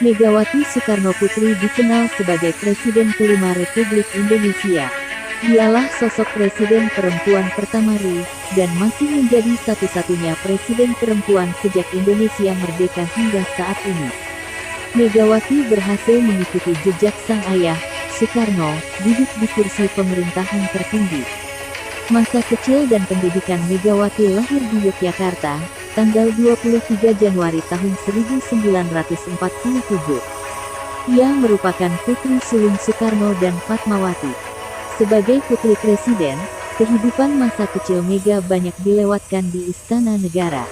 Megawati Soekarnoputri dikenal sebagai Presiden kelima Republik Indonesia. Dialah sosok presiden perempuan pertama RI, dan masih menjadi satu-satunya presiden perempuan sejak Indonesia merdeka hingga saat ini. Megawati berhasil mengikuti jejak sang ayah, Soekarno, duduk di kursi pemerintahan tertinggi. Masa kecil dan pendidikan Megawati lahir di Yogyakarta, tanggal 23 Januari tahun 1947. Ia merupakan putri sulung Soekarno dan Fatmawati. Sebagai putri presiden, kehidupan masa kecil Mega banyak dilewatkan di Istana Negara.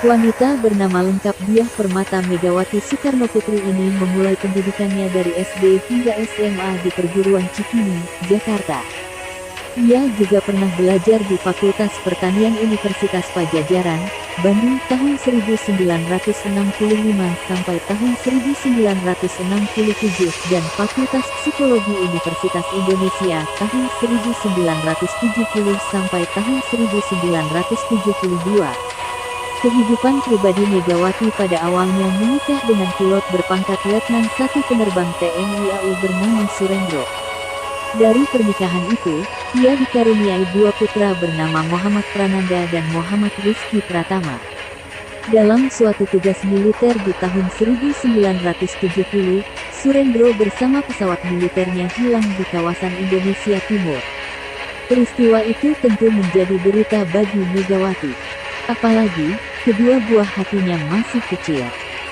Wanita bernama lengkap Diah Permata Megawati Soekarnoputri ini memulai pendidikannya dari SD hingga SMA di Perguruan Cikini, Jakarta. Ia juga pernah belajar di Fakultas Pertanian Universitas Pajajaran, Bandung tahun 1965 sampai tahun 1967 dan Fakultas Psikologi Universitas Indonesia tahun 1970 sampai tahun 1972. Kehidupan pribadi Megawati pada awalnya menikah dengan pilot berpangkat Letnan 1 penerbang TNI AU bernama Surendro. Dari pernikahan itu, ia dikaruniai dua putra bernama Muhammad Prananda dan Muhammad Rizky Pratama. Dalam suatu tugas militer di tahun 1970, Surendro bersama pesawat militernya hilang di kawasan Indonesia Timur. Peristiwa itu tentu menjadi berita bagi Megawati. Apalagi, kedua buah hatinya masih kecil.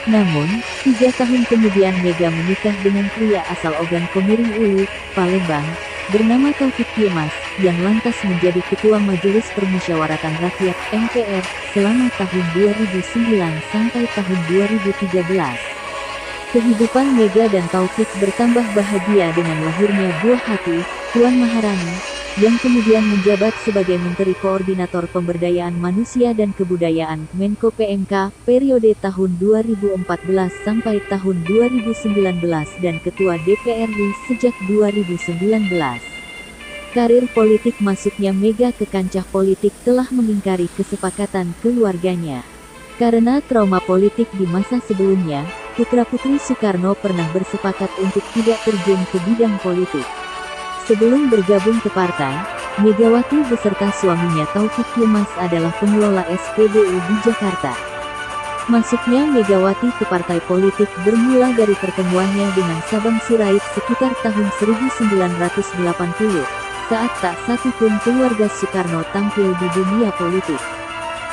Namun, 3 tahun kemudian Mega menikah dengan pria asal Ogan Komering Ulu, Palembang, bernama Taufik Yemas, yang lantas menjadi Ketua Majelis Permusyawaratan Rakyat (MPR) selama tahun 2009 sampai tahun 2013. Kehidupan Mega dan Taufik bertambah bahagia dengan lahirnya buah hati, Puan Maharani, yang kemudian menjabat sebagai Menteri Koordinator Pemberdayaan Manusia dan Kebudayaan Menko PMK periode tahun 2014 sampai tahun 2019 dan Ketua DPR RI sejak 2019. Karir politik masuknya Mega ke kancah politik telah mengingkari kesepakatan keluarganya. Karena trauma politik di masa sebelumnya, putra-putri Soekarno pernah bersepakat untuk tidak terjun ke bidang politik. Sebelum bergabung ke partai, Megawati beserta suaminya Taufik Yemas adalah pengelola SPBU di Jakarta. Masuknya Megawati ke partai politik bermula dari pertemuannya dengan Sabang Sirait sekitar tahun 1980, saat tak satu pun keluarga Soekarno tampil di dunia politik.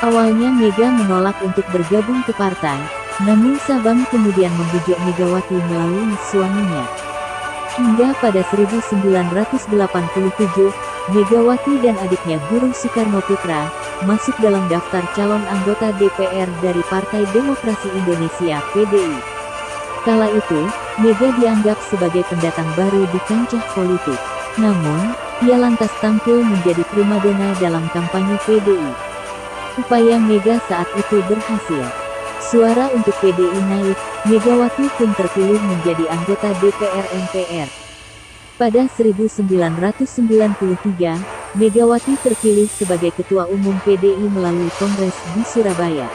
Awalnya Mega menolak untuk bergabung ke partai, namun Sabang kemudian membujuk Megawati melalui suaminya. Hingga pada 1987, Megawati dan adiknya Guru Soekarnoputra masuk dalam daftar calon anggota DPR dari Partai Demokrasi Indonesia (PDI). Kala itu, Mega dianggap sebagai pendatang baru di kancah politik. Namun, ia lantas tampil menjadi primadona dalam kampanye PDI. Upaya Mega saat itu berhasil. Suara untuk PDI naik, Megawati pun terpilih menjadi anggota DPR MPR. Pada 1993, Megawati terpilih sebagai Ketua Umum PDI melalui Kongres di Surabaya.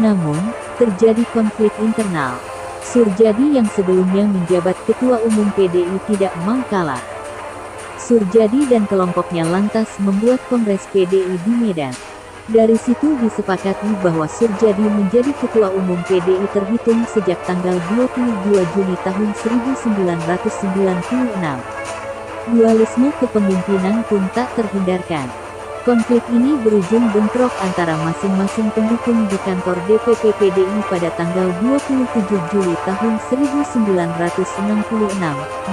Namun, terjadi konflik internal. Surjadi yang sebelumnya menjabat Ketua Umum PDI tidak mau kalah. Surjadi dan kelompoknya lantas membuat Kongres PDI di Medan. Dari situ disepakati bahwa Surjadi menjadi Ketua Umum PDI terhitung sejak tanggal 22 Juni tahun 1996. Dualisme kepemimpinan pun tak terhindarkan. Konflik ini berujung bentrok antara masing-masing pendukung di kantor DPP PDI pada tanggal 27 Juli tahun 1966,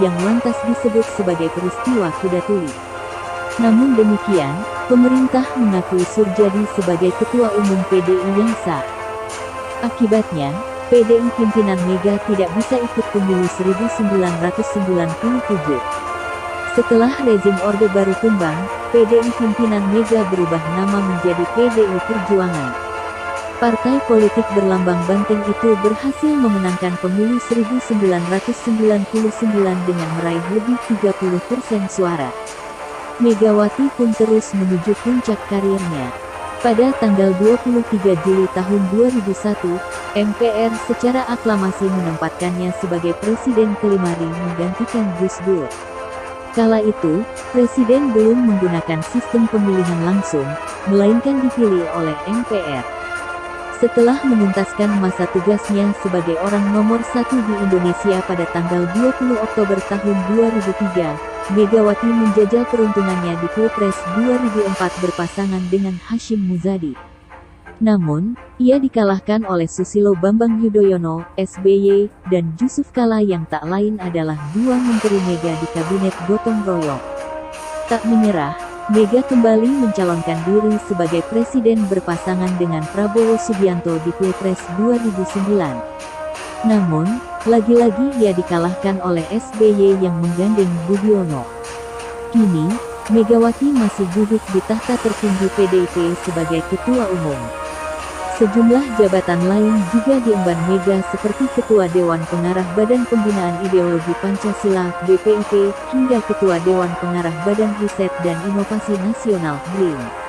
yang lantas disebut sebagai peristiwa Kuda Tuli. Namun demikian, pemerintah mengakui Surjadi sebagai Ketua Umum PDI yang sah. Akibatnya, PDI pimpinan Mega tidak bisa ikut pemilu 1997. Setelah rezim Orde Baru tumbang, PDI pimpinan Mega berubah nama menjadi PDI Perjuangan. Partai politik berlambang banteng itu berhasil memenangkan pemilu 1999 dengan meraih lebih 30% suara. Megawati pun terus menuju puncak karirnya. Pada tanggal 23 Juli tahun 2001, MPR secara aklamasi menempatkannya sebagai presiden kelima RI menggantikan Gus Dur. Kala itu, presiden belum menggunakan sistem pemilihan langsung, melainkan dipilih oleh MPR. Setelah menuntaskan masa tugasnya sebagai orang nomor 1 di Indonesia pada tanggal 20 Oktober tahun 2003, Megawati menjajal peruntungannya di Pilpres 2004 berpasangan dengan Hashim Muzadi. Namun, ia dikalahkan oleh Susilo Bambang Yudhoyono, SBY, dan Jusuf Kalla yang tak lain adalah dua menteri Mega di kabinet gotong royong. Tak menyerah, Mega kembali mencalonkan diri sebagai presiden berpasangan dengan Prabowo Subianto di Pilpres 2009. Namun, lagi-lagi ia dikalahkan oleh SBY yang menggandeng Budiono. Kini, Megawati masih duduk di tahta tertinggi PDIP sebagai Ketua Umum. Sejumlah jabatan lain juga diemban Mega seperti Ketua Dewan Pengarah Badan Pembinaan Ideologi Pancasila (BPIP) hingga Ketua Dewan Pengarah Badan Riset dan Inovasi Nasional (BRIN).